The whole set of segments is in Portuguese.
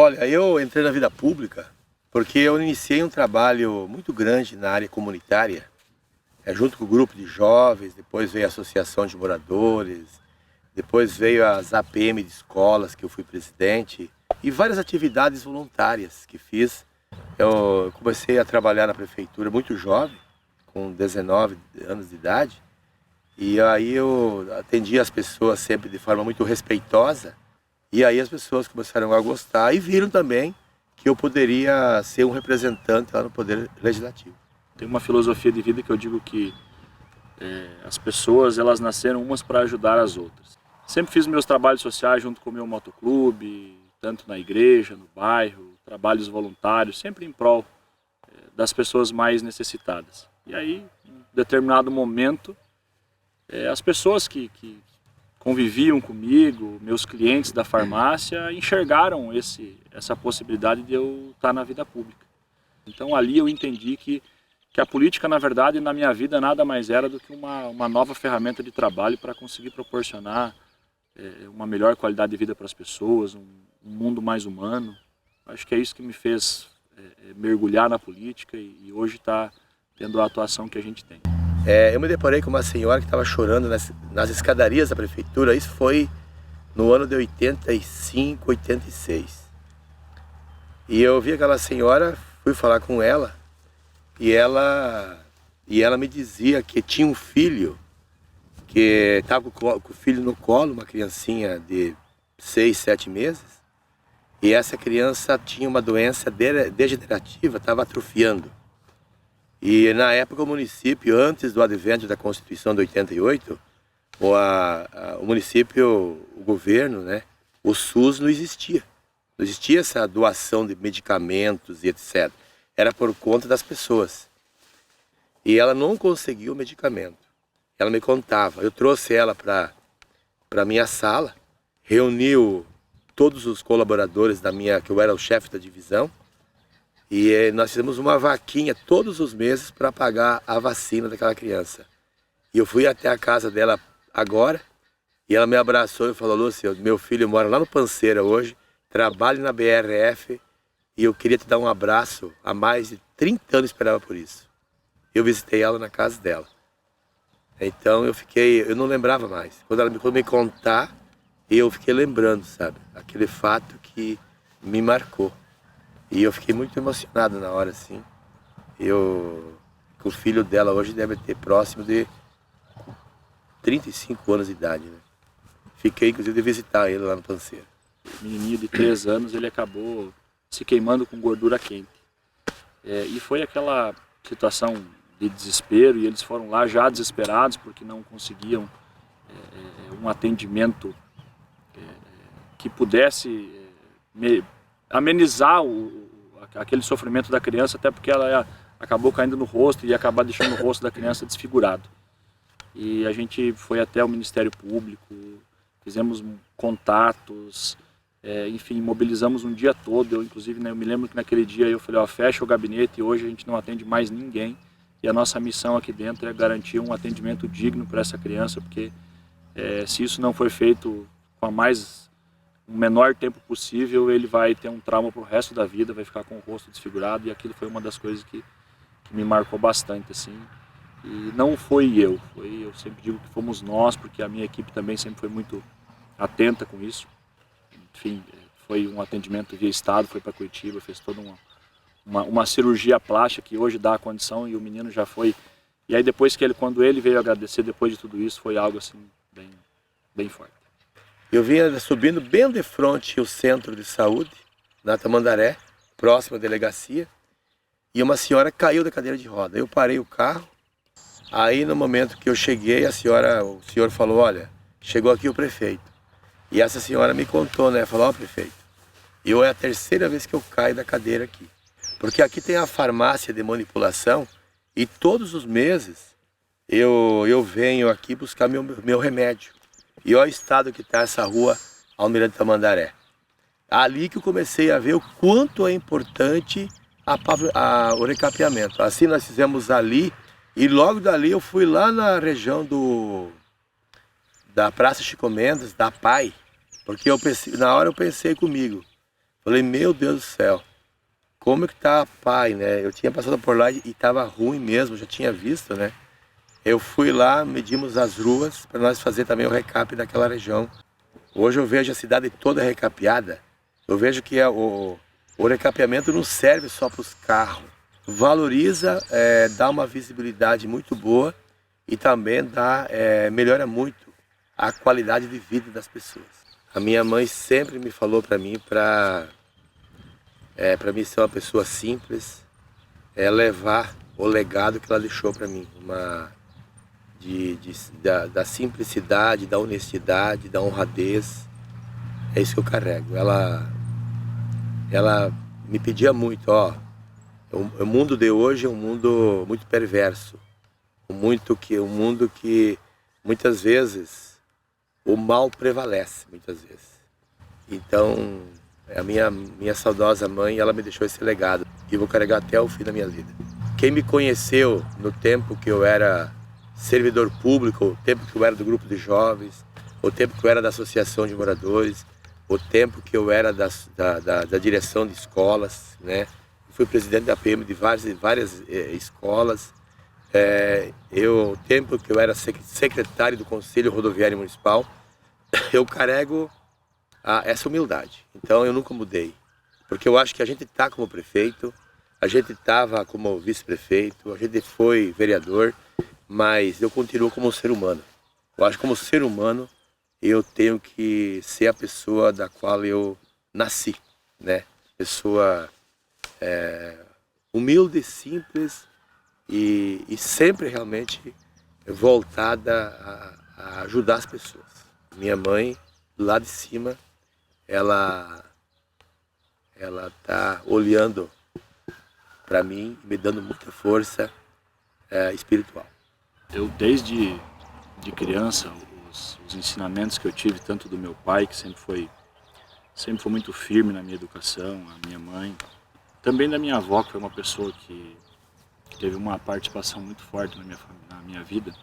Olha, eu entrei na vida pública porque eu iniciei um trabalho muito grande na área comunitária, junto com o grupo de jovens, depois veio a associação de moradores, depois veio as APM de escolas, que eu fui presidente, e várias atividades voluntárias que fiz. Eu comecei a trabalhar na prefeitura muito jovem, com 19 anos de idade, e aí eu atendia as pessoas sempre de forma muito respeitosa, e aí as pessoas começaram a gostar e viram também que eu poderia ser um representante lá no Poder Legislativo. Tem uma filosofia de vida que eu digo que as pessoas elas nasceram umas para ajudar as outras. Sempre fiz meus trabalhos sociais junto com o meu motoclube, tanto na igreja, no bairro, trabalhos voluntários, sempre em prol das pessoas mais necessitadas. E aí, em determinado momento, as pessoas que conviviam comigo, meus clientes da farmácia, enxergaram essa possibilidade de eu estar na vida pública. Então ali eu entendi que a política, na verdade, na minha vida nada mais era do que uma nova ferramenta de trabalho para conseguir proporcionar uma melhor qualidade de vida para as pessoas, um mundo mais humano. Acho que é isso que me fez mergulhar na política e hoje estar tendo a atuação que a gente tem. Eu me deparei com uma senhora que estava chorando nas escadarias da prefeitura. Isso foi no ano de 85, 86. E eu vi aquela senhora, fui falar com ela e ela me dizia que tinha um filho que estava com o filho no colo, uma criancinha de 6, 7 meses, e essa criança tinha uma doença degenerativa, estava atrofiando. E na época o município, antes do advento da Constituição de 88, o município, o governo, né, o SUS não existia. Não existia essa doação de medicamentos e etc. Era por conta das pessoas. E ela não conseguiu o medicamento. Ela me contava. Eu trouxe ela para a minha sala, reuniu todos os colaboradores que eu era o chefe da divisão, e nós fizemos uma vaquinha todos os meses para pagar a vacina daquela criança. E eu fui até a casa dela agora, e ela me abraçou e falou: Lúcio, meu filho mora lá no Panceira hoje, trabalha na BRF, e eu queria te dar um abraço. Há mais de 30 anos esperava por isso. Eu visitei ela na casa dela. Então eu não lembrava mais. Quando ela me contar, eu fiquei lembrando, sabe? Aquele fato que me marcou. E eu fiquei muito emocionado na hora, assim. Que o filho dela hoje deve ter próximo de 35 anos de idade, né? Fiquei, inclusive, de visitar ele lá no Panceira. O menininho de 3 anos, ele acabou se queimando com gordura quente. E foi aquela situação de desespero, e eles foram lá já desesperados porque não conseguiam um atendimento que pudesse amenizar aquele sofrimento da criança, até porque ela acabou caindo no rosto e ia acabar deixando o rosto da criança desfigurado. E a gente foi até o Ministério Público, fizemos contatos, enfim, mobilizamos um dia todo. Eu, inclusive, né, eu me lembro que naquele dia eu falei: fecha o gabinete, e hoje a gente não atende mais ninguém. E a nossa missão aqui dentro é garantir um atendimento digno para essa criança, porque se isso não for feito com o menor tempo possível, ele vai ter um trauma para o resto da vida, vai ficar com o rosto desfigurado. E aquilo foi uma das coisas que me marcou bastante, assim. E não foi eu sempre digo que fomos nós, porque a minha equipe também sempre foi muito atenta com isso. Enfim, foi um atendimento via estado, foi para Curitiba, fez toda uma cirurgia plástica que hoje dá a condição, e o menino já foi. E aí depois quando ele veio agradecer, depois de tudo isso, foi algo assim bem, bem forte. Eu vinha subindo bem de frente o centro de saúde, na Tamandaré, próxima à delegacia, e uma senhora caiu da cadeira de roda. Eu parei o carro, aí no momento que eu cheguei, o senhor falou: olha, chegou aqui o prefeito. E essa senhora me contou, né, falou: prefeito, é a terceira vez que eu caio da cadeira aqui. Porque aqui tem a farmácia de manipulação, e todos os meses eu venho aqui buscar meu remédio. E olha o estado que está essa rua Almirante Tamandaré. Ali que eu comecei a ver o quanto é importante o recapeamento. Assim nós fizemos ali, e logo dali eu fui lá na região da Praça Chico Mendes, da PAI, porque na hora eu pensei comigo. Falei, meu Deus do céu, como é que tá a PAI, né? Eu tinha passado por lá e tava ruim mesmo, já tinha visto, né? Eu fui lá, medimos as ruas para nós fazer também o recap daquela região. Hoje eu vejo a cidade toda recapeada. Eu vejo que o recapeamento não serve só para os carros. Valoriza, dá uma visibilidade muito boa e também melhora muito a qualidade de vida das pessoas. A minha mãe sempre me falou para mim mim ser uma pessoa simples, levar o legado que ela deixou para mim, da simplicidade, da honestidade, da honradez. É isso que eu carrego. Ela me pedia muito, o mundo de hoje é um mundo muito perverso, um mundo que muitas vezes o mal prevalece, muitas vezes. Então, a minha saudosa mãe, ela me deixou esse legado e vou carregar até o fim da minha vida. Quem me conheceu no tempo que eu era servidor público, o tempo que eu era do grupo de jovens, o tempo que eu era da associação de moradores, o tempo que eu era da direção de escolas, né? Fui presidente da PM de várias escolas. O tempo que eu era secretário do Conselho Rodoviário Municipal, eu carrego essa humildade. Então eu nunca mudei, porque eu acho que a gente está como prefeito, a gente estava como vice-prefeito, a gente foi vereador, mas eu continuo como ser humano. Eu acho que como ser humano eu tenho que ser a pessoa da qual eu nasci, né? Pessoa humilde, simples e sempre realmente voltada a ajudar as pessoas. Minha mãe, lá de cima, ela tá olhando para mim e me dando muita força espiritual. Eu, desde de criança, os ensinamentos que eu tive, tanto do meu pai, que sempre foi muito firme na minha educação, a minha mãe, também da minha avó, que foi uma pessoa que teve uma participação muito forte na minha vida,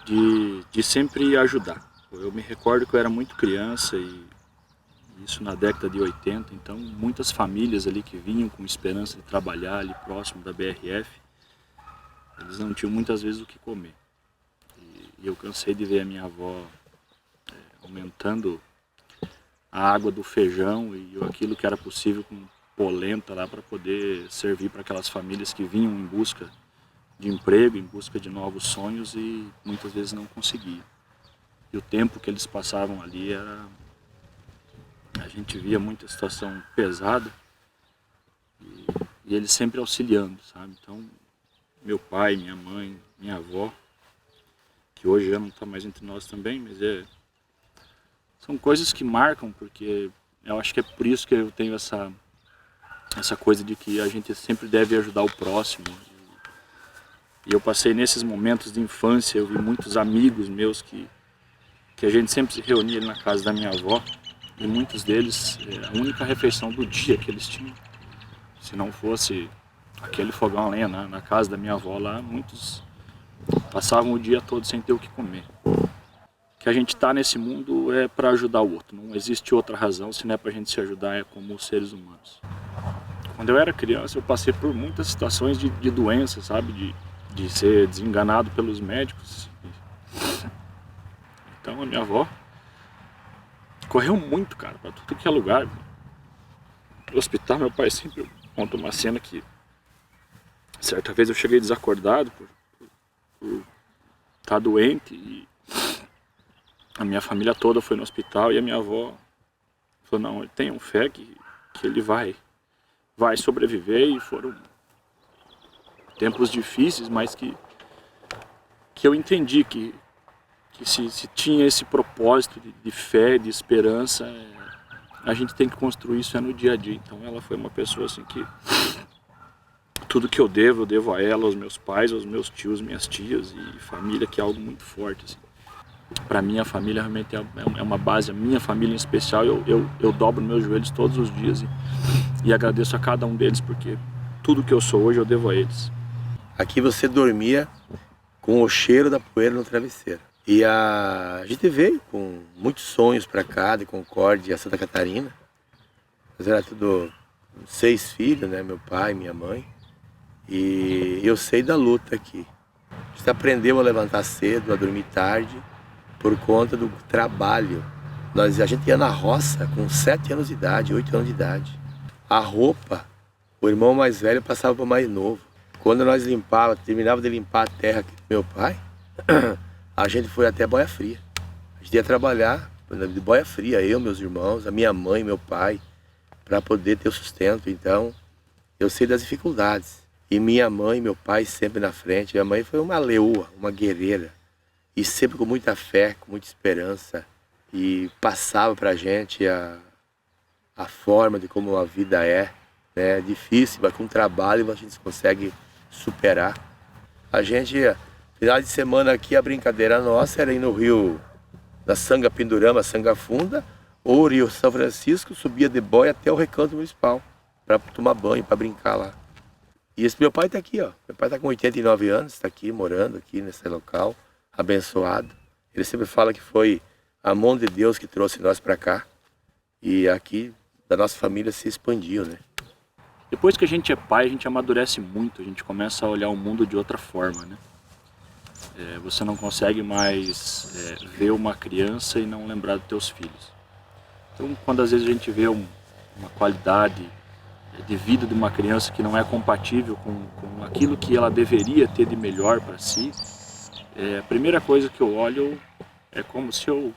de sempre ajudar. Eu me recordo que eu era muito criança, e isso na década de 80, então muitas famílias ali que vinham com esperança de trabalhar ali próximo da BRF, eles não tinham muitas vezes o que comer. E eu cansei de ver a minha avó aumentando a água do feijão e aquilo que era possível com polenta lá para poder servir para aquelas famílias que vinham em busca de emprego, em busca de novos sonhos e muitas vezes não conseguiam. E o tempo que eles passavam ali a gente via muita situação pesada e eles sempre auxiliando, sabe? Então, meu pai, minha mãe, minha avó, que hoje já não está mais entre nós também, mas são coisas que marcam, porque eu acho que é por isso que eu tenho essa coisa de que a gente sempre deve ajudar o próximo. E eu passei nesses momentos de infância, eu vi muitos amigos meus que a gente sempre se reunia na casa da minha avó, e muitos deles, a única refeição do dia que eles tinham, se não fosse aquele fogão a lenha na casa da minha avó lá, muitos passavam o dia todo sem ter o que comer. Que a gente está nesse mundo é para ajudar o outro, não existe outra razão se não é para a gente se ajudar, como seres humanos. Quando eu era criança eu passei por muitas situações de doença, sabe, de ser desenganado pelos médicos. Então a minha avó correu muito, cara, para tudo que é lugar. No hospital meu pai sempre conta uma cena que certa vez eu cheguei desacordado por estar doente e a minha família toda foi no hospital e a minha avó falou, não, tenham fé que ele vai sobreviver. E foram tempos difíceis, mas que eu entendi que se tinha esse propósito de fé, de esperança, a gente tem que construir isso no dia a dia. Então ela foi uma pessoa assim que tudo que eu devo a ela, aos meus pais, aos meus tios, minhas tias e família, que é algo muito forte, assim. Para mim a família realmente é uma base, a minha família em especial, eu dobro meus joelhos todos os dias e agradeço a cada um deles, porque tudo que eu sou hoje eu devo a eles. Aqui você dormia com o cheiro da poeira no travesseiro. E a gente veio com muitos sonhos para cá, de Concórdia a Santa Catarina. Nós era tudo 6 filhos, né? Meu pai, minha mãe. E eu sei da luta aqui. A gente aprendeu a levantar cedo, a dormir tarde, por conta do trabalho. A gente ia na roça com 7 anos de idade, 8 anos de idade. A roupa, o irmão mais velho passava para o mais novo. Quando nós terminava de limpar a terra aqui do meu pai, a gente foi até Boia Fria. A gente ia trabalhar de Boia Fria, eu, meus irmãos, a minha mãe, meu pai, para poder ter o sustento. Então, eu sei das dificuldades. E minha mãe e meu pai sempre na frente. Minha mãe foi uma leoa, uma guerreira. E sempre com muita fé, com muita esperança. E passava para a gente a forma de como a vida é. É difícil, mas com trabalho a gente consegue superar. A gente, final de semana aqui, a brincadeira nossa era ir no rio da Sanga Pindurama, Sanga Funda, ou o rio São Francisco, subia de boia até o Recanto Municipal, para tomar banho, para brincar lá. E esse meu pai está aqui, ó. Meu pai está com 89 anos, está aqui, morando aqui nesse local, abençoado. Ele sempre fala que foi a mão de Deus que trouxe nós para cá. E aqui, da nossa família, se expandiu, né? Depois que a gente é pai, a gente amadurece muito, a gente começa a olhar o mundo de outra forma, né? Você não consegue mais ver uma criança e não lembrar dos teus filhos. Então, quando às vezes a gente vê uma qualidade de vida de uma criança que não é compatível com aquilo que ela deveria ter de melhor para si, a primeira coisa que eu olho é como se eu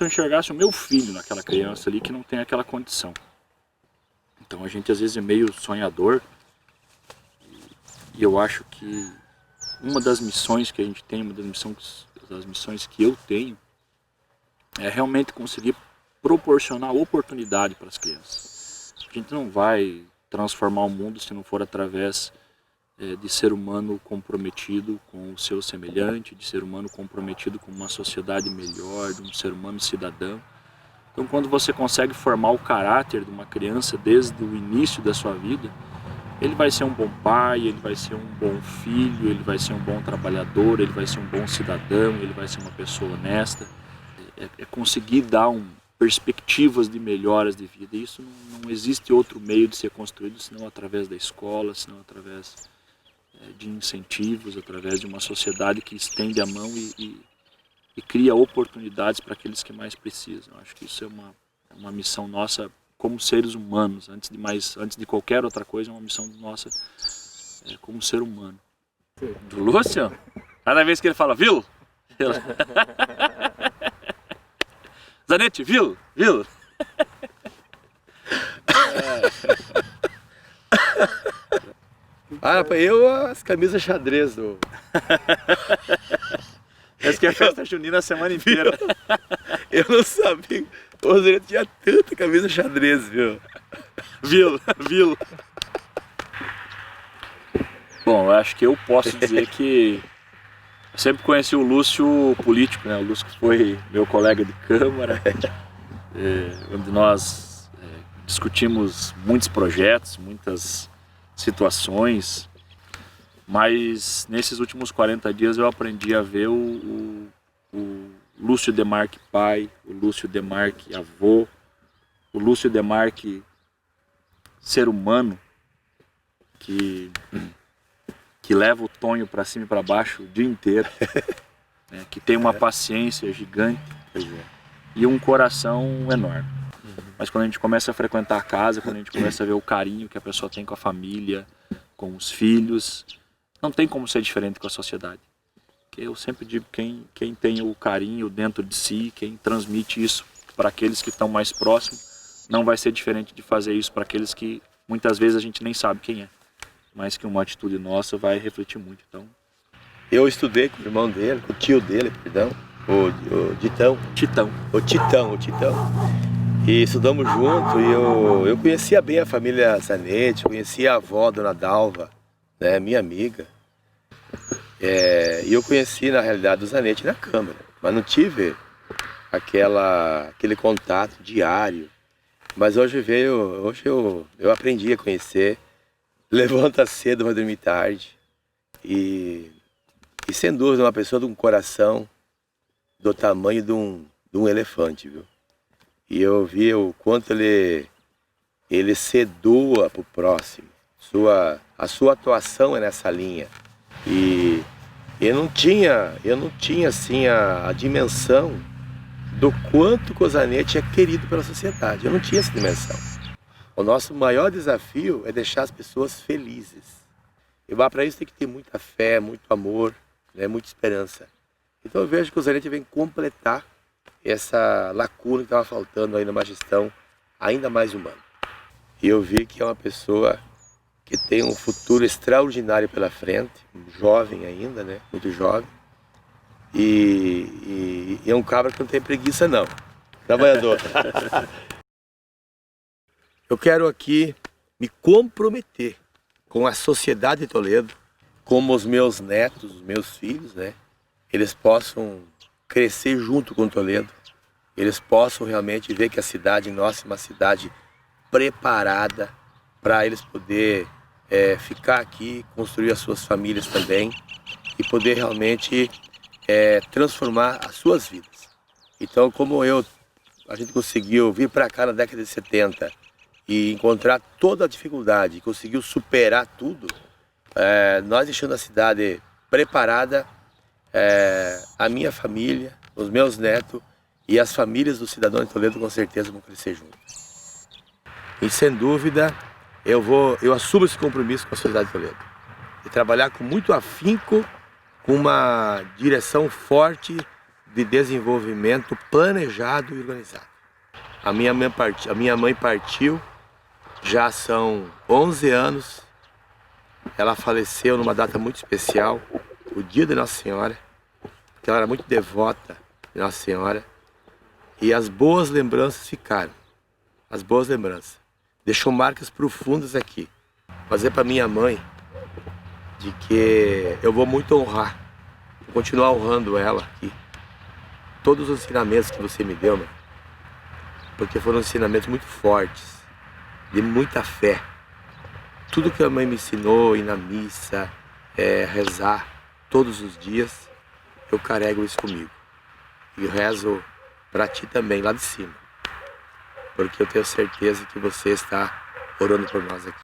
enxergasse o meu filho naquela criança ali que não tem aquela condição. Então a gente às vezes é meio sonhador e eu acho que uma das missões que a gente tem, uma das missões que eu tenho é realmente conseguir proporcionar oportunidade para as crianças. A gente não vai transformar o mundo se não for através de ser humano comprometido com o seu semelhante, de ser humano comprometido com uma sociedade melhor, de um ser humano cidadão. Então, quando você consegue formar o caráter de uma criança desde o início da sua vida, ele vai ser um bom pai, ele vai ser um bom filho, ele vai ser um bom trabalhador, ele vai ser um bom cidadão, ele vai ser uma pessoa honesta. É conseguir dar perspectivas de melhoras de vida. E isso não existe outro meio de ser construído senão através da escola, senão através de incentivos, através de uma sociedade que estende a mão e cria oportunidades para aqueles que mais precisam. Eu acho que isso é uma missão nossa como seres humanos, antes de qualquer outra coisa, é uma missão nossa como ser humano. Do Lúcio? Cada vez que ele fala, viu? Zanetti, viu? As camisas xadrez do... Essa que é a festa junina a semana inteira. Eu não sabia. O Zanetti tinha tanta camisa xadrez, viu? Viu? Bom, eu acho que eu posso dizer que eu sempre conheci o Lúcio político, né? O Lúcio foi meu colega de câmara, onde nós discutimos muitos projetos, muitas situações, mas nesses últimos 40 dias eu aprendi a ver o Lúcio Demarque pai, o Lúcio Demarque avô, o Lúcio Demarque ser humano que leva o Tonho para cima e para baixo o dia inteiro, né, que tem uma paciência gigante e um coração enorme. Mas quando a gente começa a frequentar a casa, quando a gente começa a ver o carinho que a pessoa tem com a família, com os filhos, não tem como ser diferente com a sociedade. Porque eu sempre digo que quem tem o carinho dentro de si, quem transmite isso para aqueles que estão mais próximos, não vai ser diferente de fazer isso para aqueles que muitas vezes a gente nem sabe quem é, mas que uma atitude nossa vai refletir muito. Então, eu estudei com o irmão dele, com o tio dele, perdão, o Titão. O Titão. E estudamos junto e eu conhecia bem a família Zanetti, conhecia a avó, Dona Dalva, né, minha amiga. E eu conheci, na realidade, o Zanetti na Câmara, mas não tive aquele contato diário. Mas hoje eu aprendi a conhecer, levanta cedo, vai dormir tarde. E sem dúvida, uma pessoa de um coração do tamanho de um elefante, viu? E eu vi o quanto ele se doa para o próximo. A sua atuação é nessa linha. E eu não tinha assim a dimensão do quanto Kozanete é querido pela sociedade. Eu não tinha essa dimensão. O nosso maior desafio é deixar as pessoas felizes. E para isso tem que ter muita fé, muito amor, né, muita esperança. Então eu vejo que o Kozanete vem completar essa lacuna que estava faltando aí numa gestão ainda mais humana. E eu vi que é uma pessoa que tem um futuro extraordinário pela frente, jovem ainda, né, muito jovem. E é um cabra que não tem preguiça não, trabalhador. Eu quero aqui me comprometer com a sociedade de Toledo, como os meus netos, os meus filhos, né? Eles possam crescer junto com Toledo, eles possam realmente ver que a cidade nossa é uma cidade preparada para eles poder ficar aqui, construir as suas famílias também e poder realmente transformar as suas vidas. Então, como a gente conseguiu vir para cá na década de 70 e encontrar toda a dificuldade, conseguiu superar tudo, nós deixando a cidade preparada, a minha família, os meus netos e as famílias do cidadão de Toledo com certeza vão crescer juntos. E sem dúvida, eu assumo esse compromisso com a sociedade de Toledo, de trabalhar com muito afinco, com uma direção forte de desenvolvimento planejado e organizado. A minha mãe partiu, já são 11 anos, ela faleceu numa data muito especial, o dia de Nossa Senhora, que ela era muito devota de Nossa Senhora, e as boas lembranças ficaram, as boas lembranças. Deixou marcas profundas aqui. Fazer para minha mãe de que eu vou muito honrar, vou continuar honrando ela aqui. Todos os ensinamentos que você me deu, mãe, porque foram ensinamentos muito fortes, de muita fé. Tudo que a mãe me ensinou, ir na missa, rezar todos os dias, eu carrego isso comigo. E rezo para ti também, lá de cima. Porque eu tenho certeza que você está orando por nós aqui.